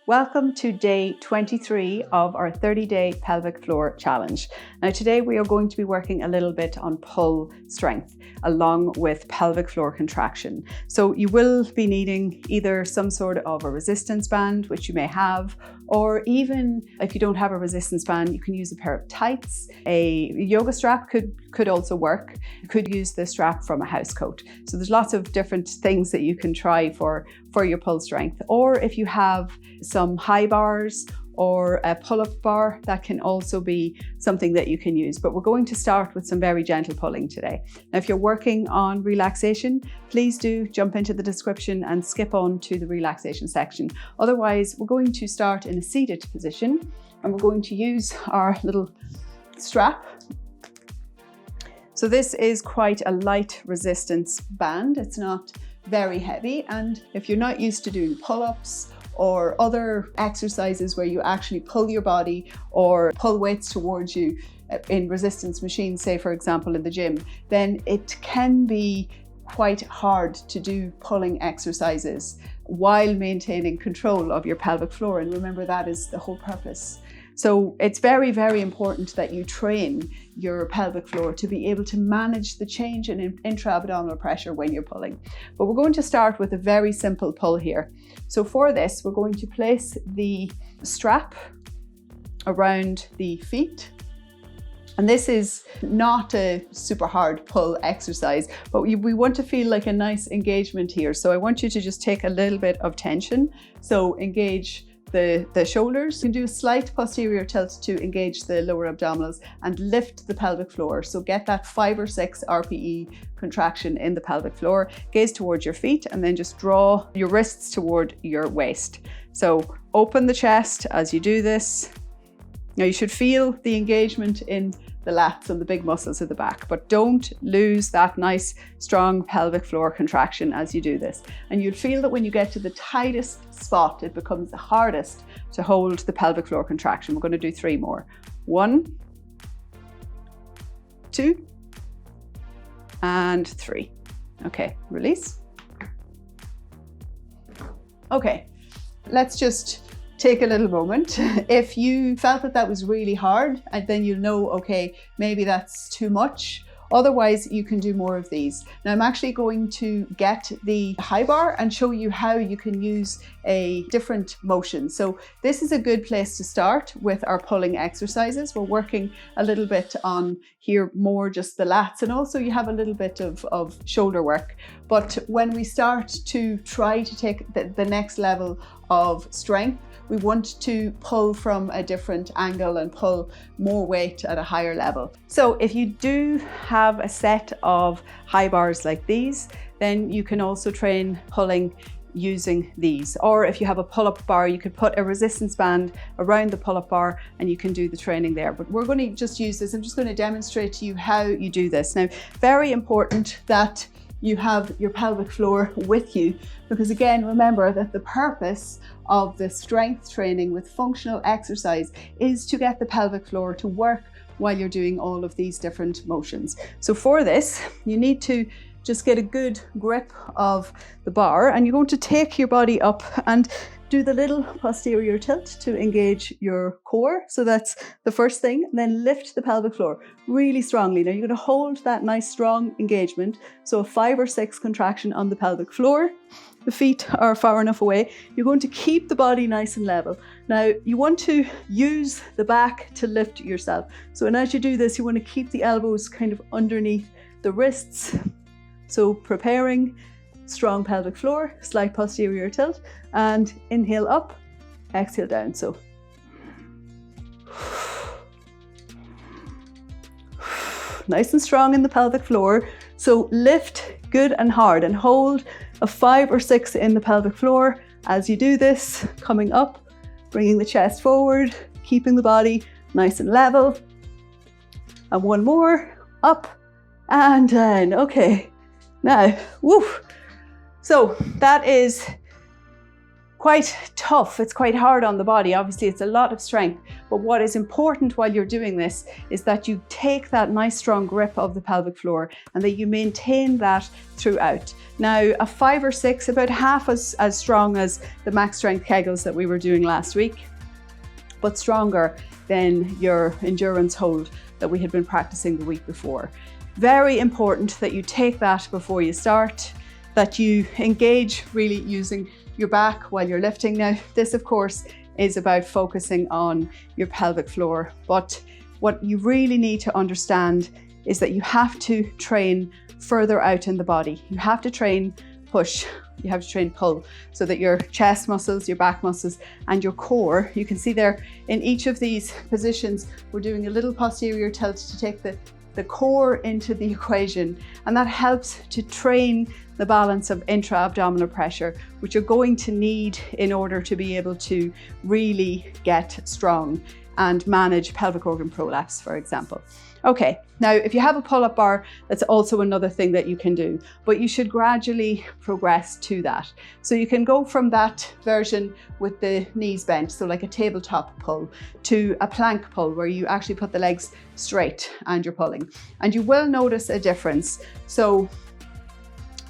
Welcome to day 23 of our 30-day pelvic floor challenge. Now today we are going to be working a little bit on pull strength along with pelvic floor contraction. So you will be needing either some sort of a resistance band, which you may have, or even if you don't have a resistance band, you can use a pair of tights. A yoga strap could also work. You could use the strap from a house coat. So there's lots of different things that you can try for your pull strength. Or if you have some high bars or a pull-up bar, that can also be something that you can use. But we're going to start with some very gentle pulling today. Now, if you're working on relaxation, please do jump into the description and skip on to the relaxation section. Otherwise, we're going to start in a seated position and we're going to use our little strap. So this is quite a light resistance band. It's not very heavy. And if you're not used to doing pull-ups or other exercises where you actually pull your body or pull weights towards you in resistance machines, say for example in the gym, then it can be quite hard to do pulling exercises while maintaining control of your pelvic floor. And remember, that is the whole purpose. So it's very, very important that you train your pelvic floor to be able to manage the change in intra-abdominal pressure when you're pulling. But we're going to start with a very simple pull here. So for this, we're going to place the strap around the feet. And this is not a super hard pull exercise, but we want to feel like a nice engagement here. So I want you to just take a little bit of tension. So engage the shoulders. You can do a slight posterior tilt to engage the lower abdominals and lift the pelvic floor. So get that 5 or 6 RPE contraction in the pelvic floor. Gaze towards your feet and then just draw your wrists toward your waist. So open the chest as you do this. Now you should feel the engagement in the lats and the big muscles of the back, but don't lose that nice strong pelvic floor contraction as you do this. And you'll feel that when you get to the tightest spot, it becomes the hardest to hold the pelvic floor contraction. We're going to do 3 more. 1, 2, and 3. Okay, release. Okay, let's just take a little moment. If you felt that was really hard, and then you'll know, okay, maybe that's too much. Otherwise, you can do more of these. Now, I'm actually going to get the high bar and show you how you can use a different motion. So this is a good place to start with our pulling exercises. We're working a little bit on here more just the lats, and also you have a little bit of shoulder work. But when we start to try to take the next level of strength, we want to pull from a different angle and pull more weight at a higher level. So if you do have a set of high bars like these, then you can also train pulling using these. Or if you have a pull-up bar, you could put a resistance band around the pull-up bar and you can do the training there. But we're going to just use this. I'm just going to demonstrate to you how you do this. Now, very important that you have your pelvic floor with you, because again, remember that the purpose of the strength training with functional exercise is to get the pelvic floor to work while you're doing all of these different motions. So for this, you need to just get a good grip of the bar, and you're going to take your body up and do the little posterior tilt to engage your core. So that's the first thing. And then lift the pelvic floor really strongly. Now you're going to hold that nice strong engagement. So a 5 or 6 contraction on the pelvic floor. The feet are far enough away. You're going to keep the body nice and level. Now you want to use the back to lift yourself. So and as you do this, you want to keep the elbows kind of underneath the wrists. So preparing strong pelvic floor, slight posterior tilt, and inhale up, exhale down. So nice and strong in the pelvic floor. So lift good and hard and hold a 5 or 6 in the pelvic floor as you do this, coming up, bringing the chest forward, keeping the body nice and level. And 1 more, up and down. Okay, now, woo. So that is quite tough. It's quite hard on the body. Obviously, it's a lot of strength, But what is important while you're doing this is that you take that nice strong grip of the pelvic floor and that you maintain that throughout. Now, a 5 or 6, about half as strong as the max strength Kegels that we were doing last week, but stronger than your endurance hold that we had been practicing the week before. Very important that you take that before you start, that you engage really using your back while you're lifting. Now, this of course is about focusing on your pelvic floor, but what you really need to understand is that you have to train further out in the body. You have to train push, you have to train pull, so that your chest muscles, your back muscles, and your core, you can see there in each of these positions, we're doing a little posterior tilt to take the core into the equation, and that helps to train the balance of intra-abdominal pressure, which you're going to need in order to be able to really get strong and manage pelvic organ prolapse, for example. Okay, now if you have a pull-up bar, that's also another thing that you can do, but you should gradually progress to that. So you can go from that version with the knees bent, so like a tabletop pull, to a plank pull where you actually put the legs straight and you're pulling. And you will notice a difference. So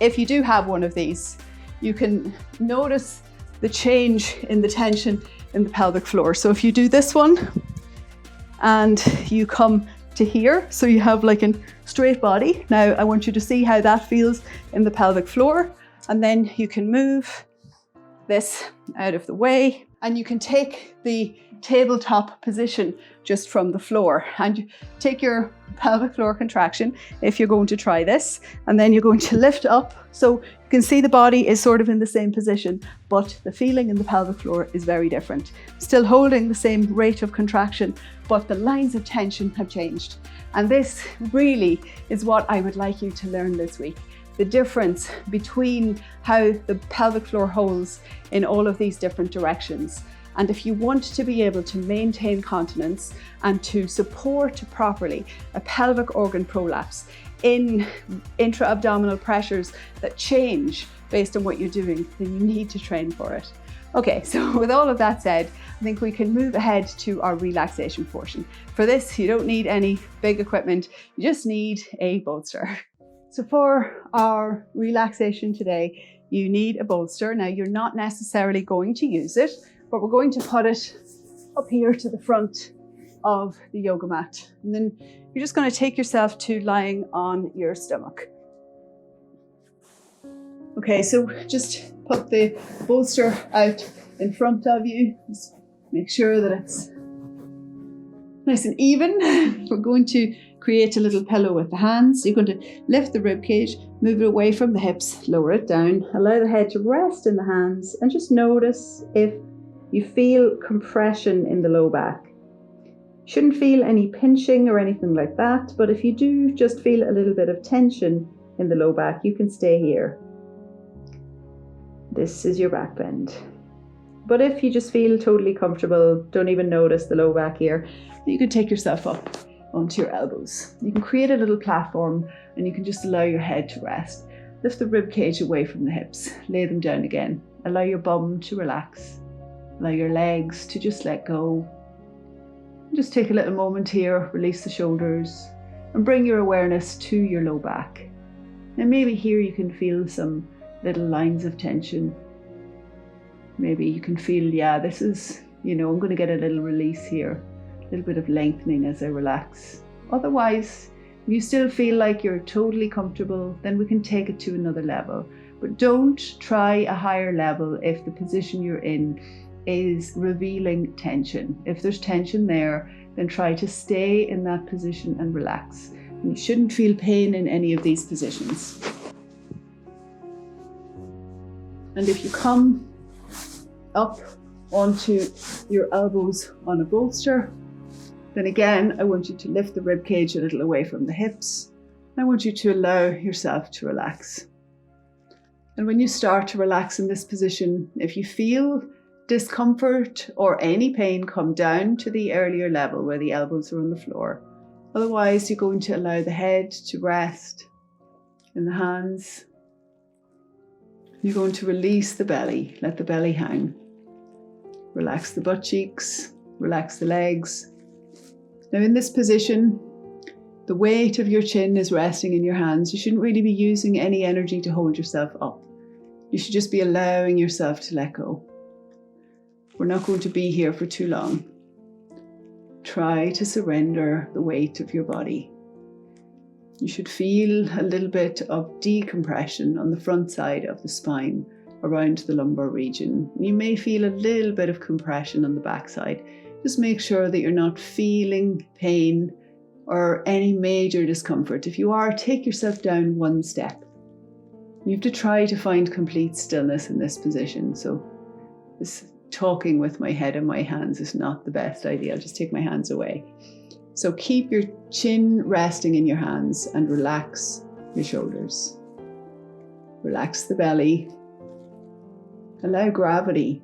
if you do have one of these, you can notice the change in the tension in the pelvic floor. So if you do this one and you come to here, so you have like a straight body. Now I want you to see how that feels in the pelvic floor, and then you can move this out of the way and you can take the tabletop position just from the floor, and you take your pelvic floor contraction if you're going to try this, and then you're going to lift up. So you can see the body is sort of in the same position, but the feeling in the pelvic floor is very different. Still holding the same rate of contraction, but the lines of tension have changed. And this really is what I would like you to learn this week. The difference between how the pelvic floor holds in all of these different directions. And if you want to be able to maintain continence and to support properly a pelvic organ prolapse in intra-abdominal pressures that change based on what you're doing, then you need to train for it. Okay, so with all of that said, I think we can move ahead to our relaxation portion. For this, you don't need any big equipment, you just need a bolster. So for our relaxation today, you need a bolster. Now you're not necessarily going to use it, but we're going to put it up here to the front of the yoga mat. And then you're just going to take yourself to lying on your stomach. Okay, so just put the bolster out in front of you. Just make sure that it's nice and even. We're going to create a little pillow with the hands. You're going to lift the ribcage, move it away from the hips, lower it down, allow the head to rest in the hands, and just notice if you feel compression in the low back. Shouldn't feel any pinching or anything like that, but if you do just feel a little bit of tension in the low back, you can stay here. This is your back bend. But if you just feel totally comfortable, don't even notice the low back here, you can take yourself up onto your elbows. You can create a little platform and you can just allow your head to rest. Lift the rib cage away from the hips, lay them down again. Allow your bum to relax. Allow your legs to just let go. Just take a little moment here, release the shoulders and bring your awareness to your low back. And maybe here you can feel some little lines of tension. Maybe you can feel, yeah, this is, I'm going to get a little release here, a little bit of lengthening as I relax. Otherwise, if you still feel like you're totally comfortable, then we can take it to another level. But don't try a higher level if the position you're in is revealing tension. If there's tension there, then try to stay in that position and relax. And you shouldn't feel pain in any of these positions. And if you come up onto your elbows on a bolster, then again, I want you to lift the rib cage a little away from the hips. I want you to allow yourself to relax. And when you start to relax in this position, if you feel discomfort or any pain, come down to the earlier level where the elbows are on the floor. Otherwise, you're going to allow the head to rest in the hands. You're going to release the belly, let the belly hang. Relax the butt cheeks, Relax the legs. Now in this position, the weight of your chin is resting in your hands. You shouldn't really be using any energy to hold yourself up. You should just be allowing yourself to let go. We're not going to be here for too long. Try to surrender the weight of your body. You should feel a little bit of decompression on the front side of the spine around the lumbar region. You may feel a little bit of compression on the back side. Just make sure that you're not feeling pain or any major discomfort. If you are, take yourself down one step. You have to try to find complete stillness in this position. So this talking with my head and my hands is not the best idea. I'll just take my hands away. So keep your chin resting in your hands and relax your shoulders. Relax the belly. Allow gravity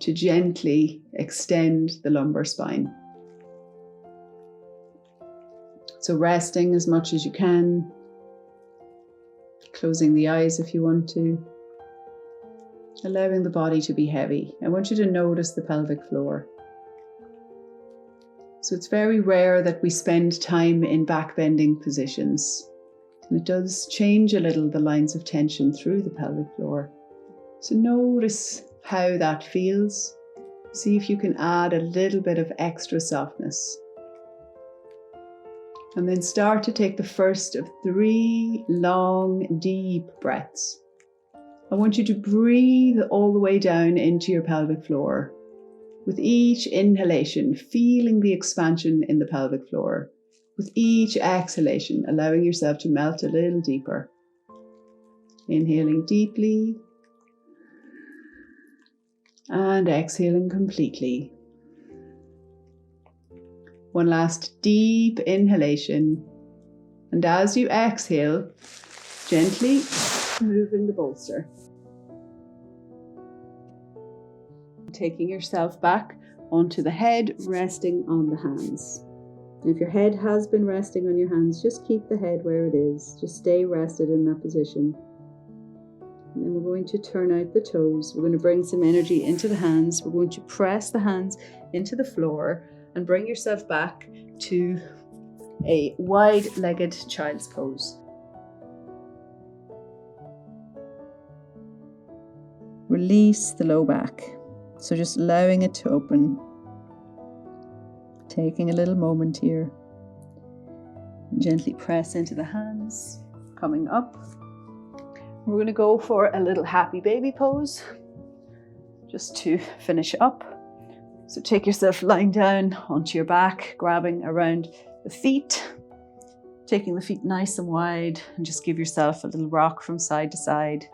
to gently extend the lumbar spine. So resting as much as you can, closing the eyes if you want to, allowing the body to be heavy. I want you to notice the pelvic floor. So it's very rare that we spend time in backbending positions, and it does change a little the lines of tension through the pelvic floor. So notice how that feels. See if you can add a little bit of extra softness. And then start to take the first of 3 long, deep breaths. I want you to breathe all the way down into your pelvic floor. With each inhalation, feeling the expansion in the pelvic floor. With each exhalation, allowing yourself to melt a little deeper. Inhaling deeply. And exhaling completely. One last deep inhalation. And as you exhale, gently moving the bolster. Taking yourself back onto the head, resting on the hands. And if your head has been resting on your hands, just keep the head where it is. Just stay rested in that position. And then we're going to turn out the toes. We're going to bring some energy into the hands. We're going to press the hands into the floor and bring yourself back to a wide-legged child's pose. Release the low back. So just allowing it to open. Taking a little moment here. Gently press into the hands, coming up. We're going to go for a little happy baby pose, just to finish up. So take yourself lying down onto your back, grabbing around the feet, taking the feet nice and wide, and just give yourself a little rock from side to side.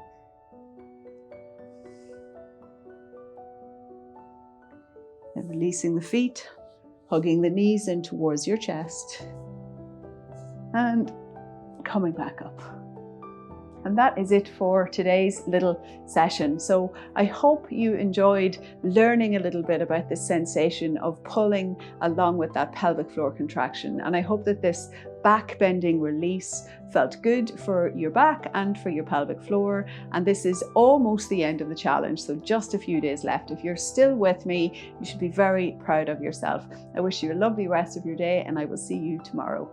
And releasing the feet, hugging the knees in towards your chest, and coming back up. And that is it for today's little session. So I hope you enjoyed learning a little bit about this sensation of pulling along with that pelvic floor contraction. And I hope that this back bending release felt good for your back and for your pelvic floor. And this is almost the end of the challenge. So just a few days left. If you're still with me, you should be very proud of yourself. I wish you a lovely rest of your day, and I will see you tomorrow.